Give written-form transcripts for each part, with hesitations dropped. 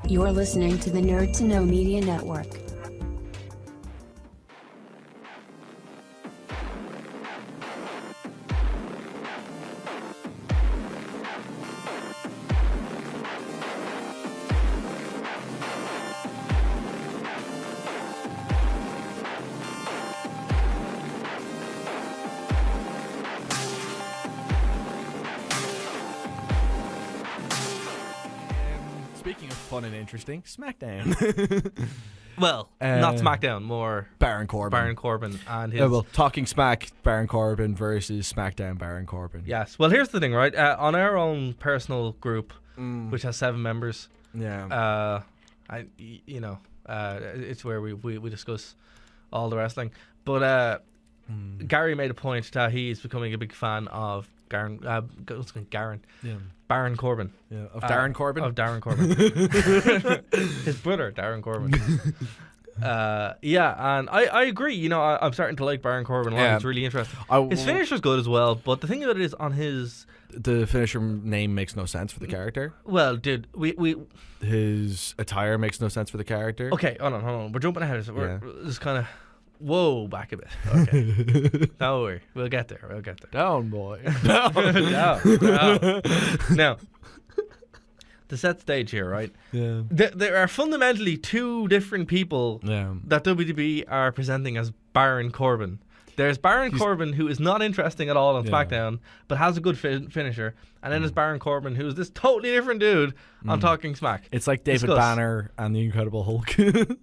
You're listening to the Nerd to Know Media Network. Speaking of fun and interesting, SmackDown. Well, not SmackDown, more Baron Corbin. Baron Corbin and his... Talking Smack, Baron Corbin versus SmackDown, Baron Corbin. Yes. Well, here's the thing, right? On our own personal group, which has 7 members, it's where we discuss all the wrestling. But Gary made a point that he's becoming a big fan of Baron Corbin. Yeah, of Darren Corbin? Of Darren Corbin. His brother, Darren Corbin. And I agree. You know, I'm starting to like Baron Corbin a lot. It's really interesting. His finisher's good as well, but the thing about it is on his... The finisher name makes no sense for the character. Well, dude, His attire makes no sense for the character. Okay, hold on. We're jumping ahead. We're just kind of... Whoa, back a bit. Okay. Don't worry. We'll get there. Down, boy. Down. Now, to set stage here, right? Yeah. There are fundamentally 2 different people that WWE are presenting as Baron Corbin. There's Baron Corbin, who is not interesting at all on SmackDown, but has a good finisher. And then there's Baron Corbin, who's this totally different dude on Talking Smack. It's like David Banner and the Incredible Hulk.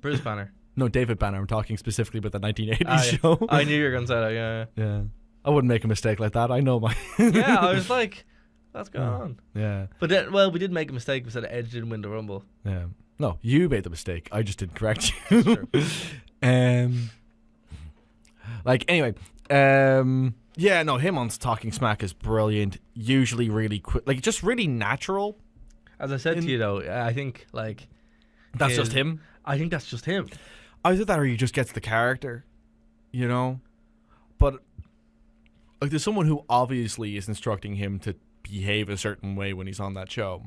Bruce Banner. No, David Banner. I'm talking specifically about the 1980s show. I knew you were going to say that, Yeah. I wouldn't make a mistake like that. I know my... Yeah, I was like, what's going on? Yeah. But then, well, we did make a mistake. We said Edge didn't win the Rumble. Yeah. No, you made the mistake. I just didn't correct you. That's true. Anyway. Him on Talking Smack is brilliant. Usually really quick. Like, just really natural. As I said to you, though, I think, like... That's just him? I think that's just him. Either that or he just gets the character, you know? But, like, there's someone who obviously is instructing him to behave a certain way when he's on that show.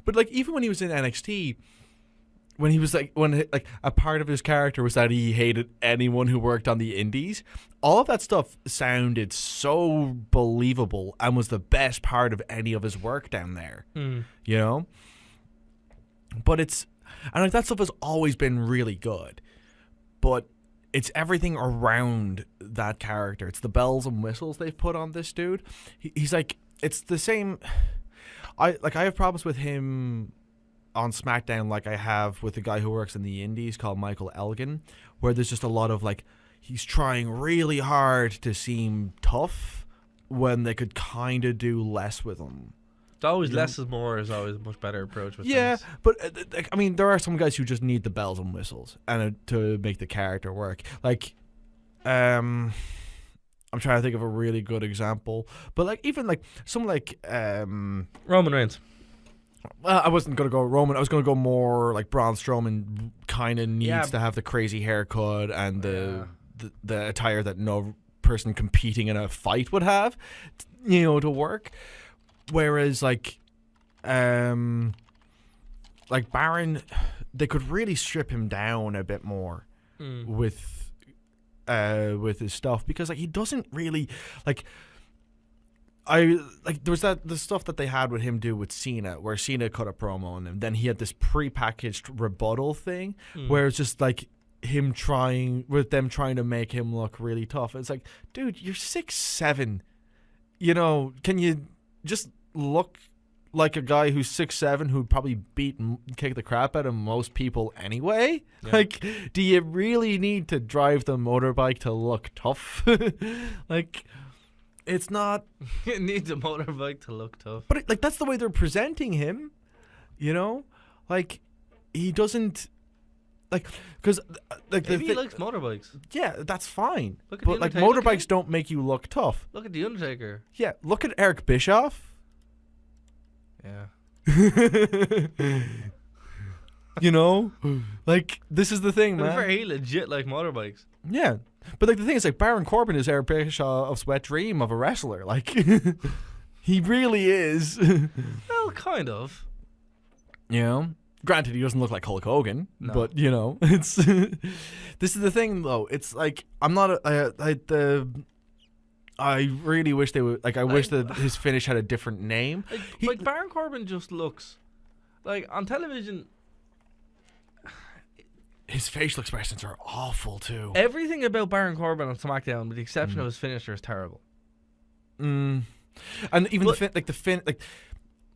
But, like, even when he was in NXT, when he was, when a part of his character was that he hated anyone who worked on the indies, all of that stuff sounded so believable and was the best part of any of his work down there, you know? But and like that stuff has always been really good, but it's everything around that character. It's the bells and whistles they've put on this dude. He's like, it's the same. I have problems with him on SmackDown like I have with the guy who works in the indies called Michael Elgin, where there's just a lot of like, he's trying really hard to seem tough when they could kind of do less with him. It's always less is more is always a much better approach with things. But I mean, there are some guys who just need the bells and whistles and to make the character work. Like, I'm trying to think of a really good example, but like even like someone like Roman Reigns. Well, I wasn't gonna go Roman. I was gonna go more like Braun Strowman. Kind of needs to have the crazy haircut and the attire that no person competing in a fight would have, you know, to work. Whereas like Baron, they could really strip him down a bit more with his stuff, because like he doesn't really like. There was the stuff that they had with him do with Cena, where Cena cut a promo on him, then he had this pre-packaged rebuttal thing where it's just like them trying to make him look really tough. It's like, dude, you're 6'7", you know, can you just look like a guy who's 6'7", who'd probably kick the crap out of most people anyway? Yeah. Like, do you really need to drive the motorbike to look tough? Like, it's not... It needs a motorbike to look tough. But, like, that's the way they're presenting him, you know? Like, he doesn't... Like, because... like, maybe he likes motorbikes. Yeah, that's fine. Look at but, like, motorbikes don't make you look tough. Look at The Undertaker. Yeah, look at Eric Bischoff. Yeah. You know? Like, this is the thing, man. He legit like motorbikes. Yeah. But, like, the thing is, like, Baron Corbin is Eric Bischoff's wet dream of a wrestler. Like, he really is. Well, kind of. You know? Granted, he doesn't look like Hulk Hogan, but, you know, it's... This is the thing, though. It's like, I'm not... I really wish they would... Like, I wish that his finish had a different name. Like Baron Corbin just looks... Like, on television... His facial expressions are awful, too. Everything about Baron Corbin on SmackDown, with the exception of his finisher, is terrible. And even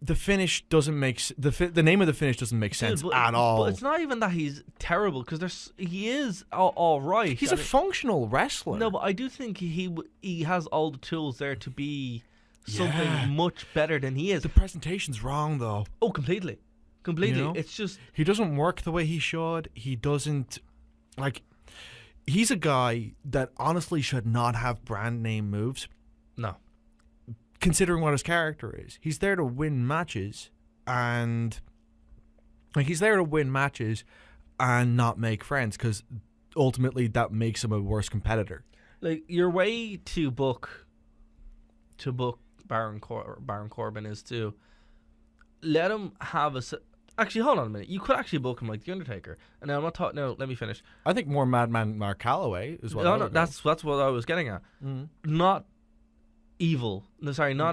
the finish doesn't make the name of the finish doesn't make sense at all. But it's not even that he's terrible, because he is all right. He's a functional wrestler. No, but I do think he has all the tools there to be something much better than he is. The presentation's wrong, though. Oh, completely. You know? It's just he doesn't work the way he should. He doesn't he's a guy that honestly should not have brand name moves. No. Considering what his character is. He's there to win matches and not make friends, because ultimately that makes him a worse competitor. Like, your way to book Baron Corbin is to let him have actually, hold on a minute. You could actually book him like The Undertaker. And now I'm not talking... No, let me finish. I think more Madman Mark Calloway is what that's what I was getting at. Not evil. No, sorry, not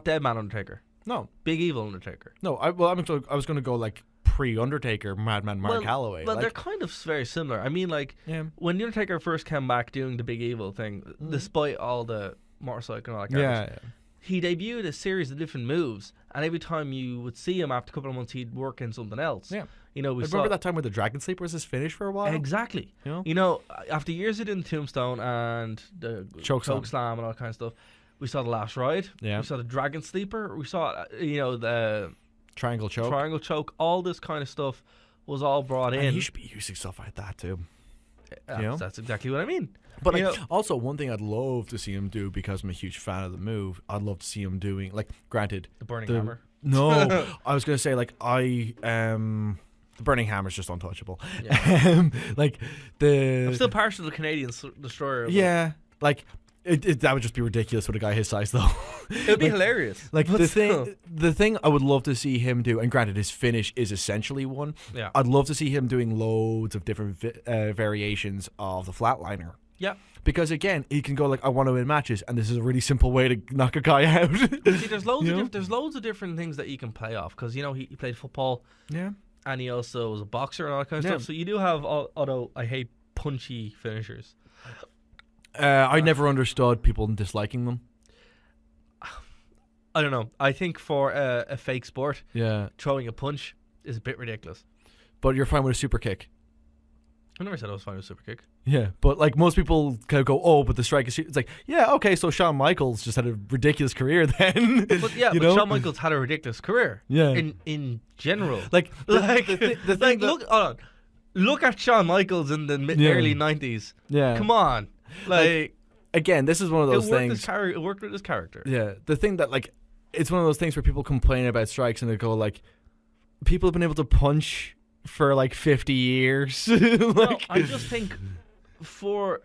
Dead Man Undertaker. No. Big Evil Undertaker. No, I was going to go like pre-Undertaker Madman Mark Calloway. But they're kind of very similar. I mean, like, when The Undertaker first came back doing the Big Evil thing, despite all the motorcycle and all that garbage, he debuted a series of different moves, and every time you would see him after a couple of months, he'd work in something else. Yeah. You know, remember that time where the Dragon Sleep was his finish for a while? Exactly. You know, after years of doing Tombstone and the Choke Slam and all that kind of stuff, we saw the Last Ride. Yeah. We saw the Dragon Sleeper. We saw, the Triangle Choke. All this kind of stuff was all brought in. He should be using stuff like that too. That's exactly what I mean. But also, one thing I'd love to see him do, because I'm a huge fan of the move, I'd love to see him doing, like, granted, the Burning Hammer. No, I was gonna say, like, the Burning Hammer's just untouchable. Yeah. I'm still partial to the Canadian Destroyer. Yeah, like. That would just be ridiculous with a guy his size, though. It would be hilarious. Like, the thing I would love to see him do, and granted, his finish is essentially one. Yeah. I'd love to see him doing loads of different variations of the Flatliner. Yeah. Because again, he can go like, I want to win matches, and this is a really simple way to knock a guy out. See, there's loads of different things that you can play off, because he played football. Yeah. And he also was a boxer and all that kind of stuff. So you do have, although I hate punchy finishers. I never understood people disliking them. I don't know. I think for a fake sport, throwing a punch is a bit ridiculous. But you're fine with a super kick. I never said I was fine with a super kick. Yeah, but like most people kind of go, oh, but the strike is... It's like, yeah, okay, so Shawn Michaels just had a ridiculous career then. But Shawn Michaels had a ridiculous career. Yeah. In general. The thing hold on. Look at Shawn Michaels in the early 90s. Yeah. Come on. Again, this is one of those things. It worked with his character. Yeah, the thing that it's one of those things where people complain about strikes and they go like, people have been able to punch for like 50 years. I just think for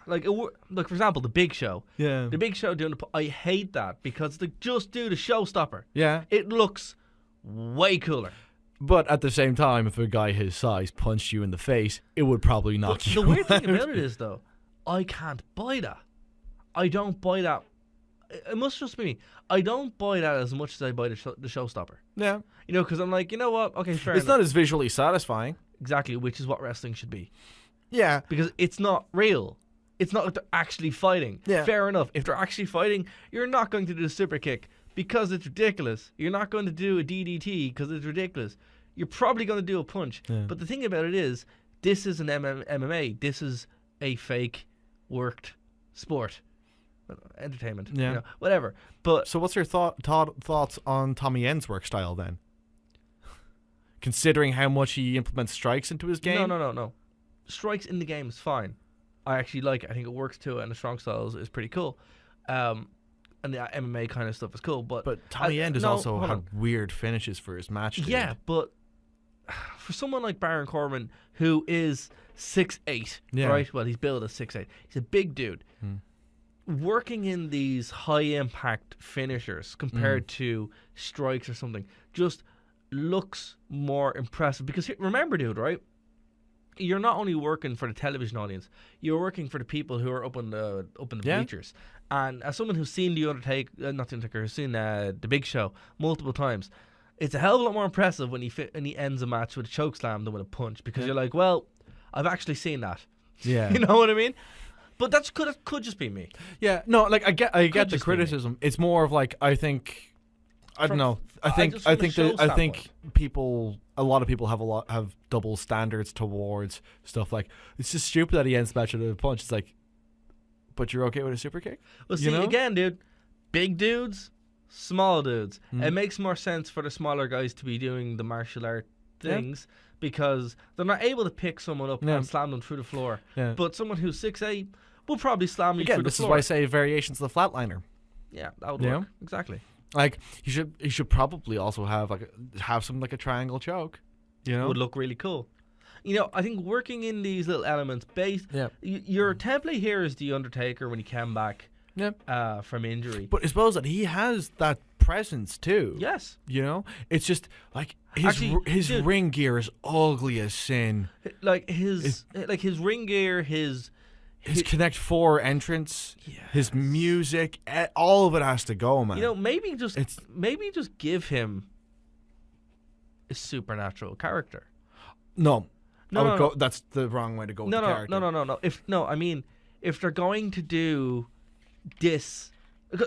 for example, the Big Show. Yeah, the Big Show doing I hate that, because they just do the showstopper. Yeah, it looks way cooler. But at the same time, if a guy his size punched you in the face, it would probably knock you out. The weird thing about it is, though, I can't buy that. I don't buy that. It must just be me. I don't buy that as much as I buy the showstopper. Yeah. Because I'm like, you know what? Okay, fair enough. It's not as visually satisfying. Exactly, which is what wrestling should be. Yeah. Because it's not real. It's not like they're actually fighting. Yeah. Fair enough. If they're actually fighting, you're not going to do a super kick because it's ridiculous. You're not going to do a DDT because it's ridiculous. You're probably going to do a punch. Yeah. But the thing about it is, this is an MMA. This is a fake worked sport, entertainment, whatever. But so, what's your thoughts on Tommy End's work style then? Considering how much he implements strikes into his game. No. Strikes in the game is fine. I actually like it. I think it works too, and the strong style is pretty cool. And the MMA kind of stuff is cool. But Tommy End has also had weird finishes for his match. Yeah, but for someone like Baron Corbin, who is 6'8", right? Well, he's billed as 6'8". He's a big dude. Working in these high-impact finishers compared to strikes or something, just looks more impressive. Because remember, dude, right? You're not only working for the television audience, you're working for the people who are up in the bleachers. And as someone who's seen The Undertaker, not The Undertaker, who's seen The Big Show multiple times, it's a hell of a lot more impressive when he ends a match with a chokeslam than with a punch, because you're like, well, I've actually seen that. Yeah. You know what I mean? But that could just be me. Yeah. No, like I get the criticism. It's more of like, I think I don't know. I think a lot of people have double standards towards stuff. Like, it's just stupid that he ends the match with a punch. It's like, but you're okay with a super kick? Well, see, again, dude, big dudes, small dudes. It makes more sense for the smaller guys to be doing the martial art things because they're not able to pick someone up and slam them through the floor. Yeah. But someone who's 6'8" will probably slam you through the floor. This is why I say variations of the flatliner. Yeah, that would work. Exactly. Like, you should probably also have something like a triangle choke. You know, would look really cool. You know, I think working in these little elements, your template here is The Undertaker when he came back from injury. But I suppose that he has that presence too. Yes. You know, it's just like his ring gear is ugly as sin. Like his ring gear, his Connect 4 entrance, his music, all of it has to go, man. You know, maybe just give him a supernatural character. No. That's the wrong way to go with the character. No. I mean, if they're going to do this,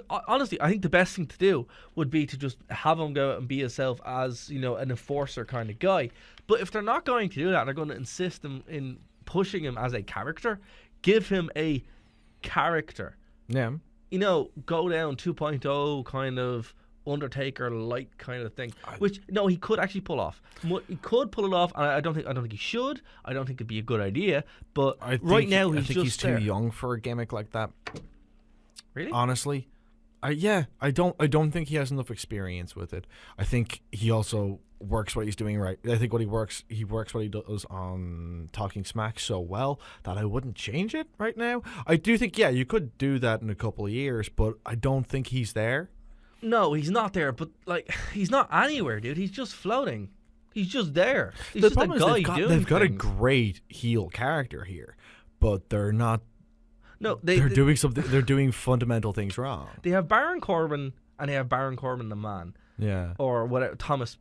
honestly, I think the best thing to do would be to just have him go out and be himself as, you know, an enforcer kind of guy. But if they're not going to do that, they're going to insist in pushing him as a character. Give him a character. Yeah. You know, go down 2.0 kind of Undertaker light kind of thing. Which he could actually pull off. He could pull it off, and I don't think he should. I don't think it'd be a good idea. But I think he's too young for a gimmick like that. Really? Honestly. I don't think he has enough experience with it. I think he also works what he's doing right. I think he works what he does on Talking Smack so well that I wouldn't change it right now. I do think you could do that in a couple of years, but I don't think he's there. No, he's not there, but like he's not anywhere, dude. He's just floating. He's just there. He's just a guy doing they've got a things. great heel character here, but they're not. No, they're doing something. They're doing fundamental things wrong. They have Baron Corbin, and they have Baron Corbin the Man. Yeah. Or whatever, Thomas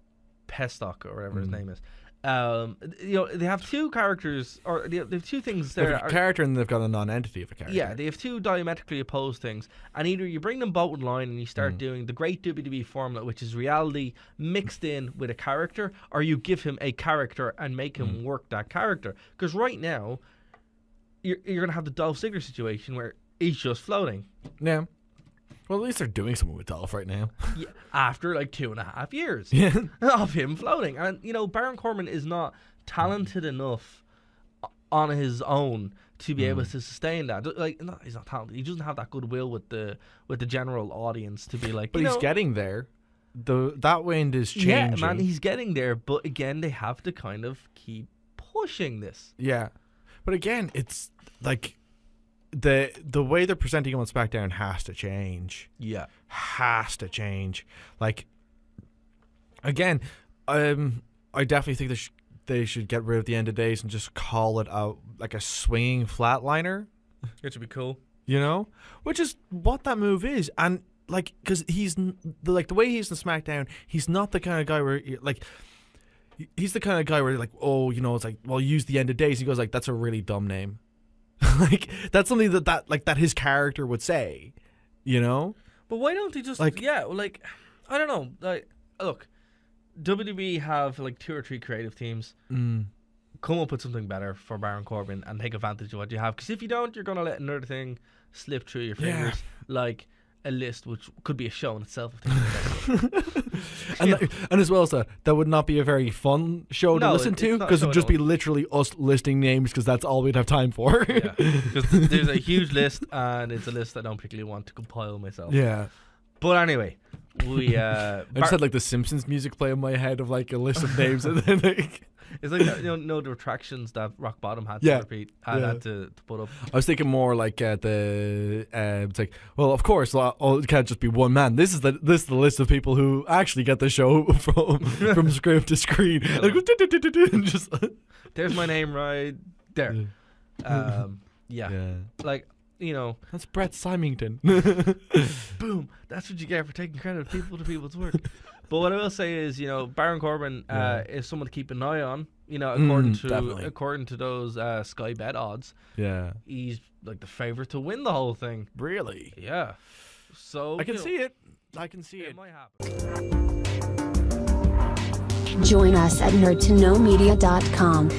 Pestock or whatever his name is. You know, they have two characters, or they have two things there. They have a character, and they've got a non-entity of a character. Yeah, they have two diametrically opposed things, and either you bring them both in line and you start doing the great WWE formula, which is reality mixed in with a character, or you give him a character and make him work that character. Because right now, you're going to have the Dolph Ziggler situation where he's just floating. Yeah. Well, at least they're doing something with Dolph right now. Yeah, after like 2.5 years of him floating. And, you know, Baron Corbin is not talented enough on his own to be able to sustain that. Like, no, he's not talented. He doesn't have that goodwill with the general audience to be like, but he's getting there. That wind is changing. Yeah, man, he's getting there. But again, they have to kind of keep pushing this. Yeah. But again, it's like the way they're presenting him on SmackDown has to change. Yeah. Has to change. Like, again, I definitely think they should get rid of the end of days and just call it like a swinging flatliner. Which would be cool. You know? Which is what that move is. And, like, because he's, the way he's in SmackDown, he's not the kind of guy where, like, he's the kind of guy where, like, oh, you know, it's like, well, use the end of days. He goes, like, that's a really dumb name. Like, that's something that his character would say, you know? But why don't they just, I don't know. Like, look, WWE have, like, 2 or 3 creative teams. Come up with something better for Baron Corbin and take advantage of what you have. Because if you don't, you're going to let another thing slip through your fingers. Like a list, which could be a show in itself. And as well as that would not be a very fun show to listen to, because it'd just be literally us listing names, because that's all we'd have time for. Because there's a huge list, and it's a list I don't particularly want to compile myself. Yeah. But anyway, we I just had like the Simpsons music play in my head of like a list of names, and then like. It's like the retractions that Rock Bottom had to repeat. Had to put up. I was thinking more like it's like, well, of course, it can't just be one man. This is the list of people who actually get the show from script to screen. And it goes, and just there's my name right there. Like, that's Brett Symington. Boom. That's what you get for taking credit of people's work. But what I will say is, Baron Corbin is someone to keep an eye on. According to those Sky Bet odds. Yeah. He's like the favorite to win the whole thing. Really? Yeah. So I can see it. It might happen. Join us at nerdtoknowmedia.com.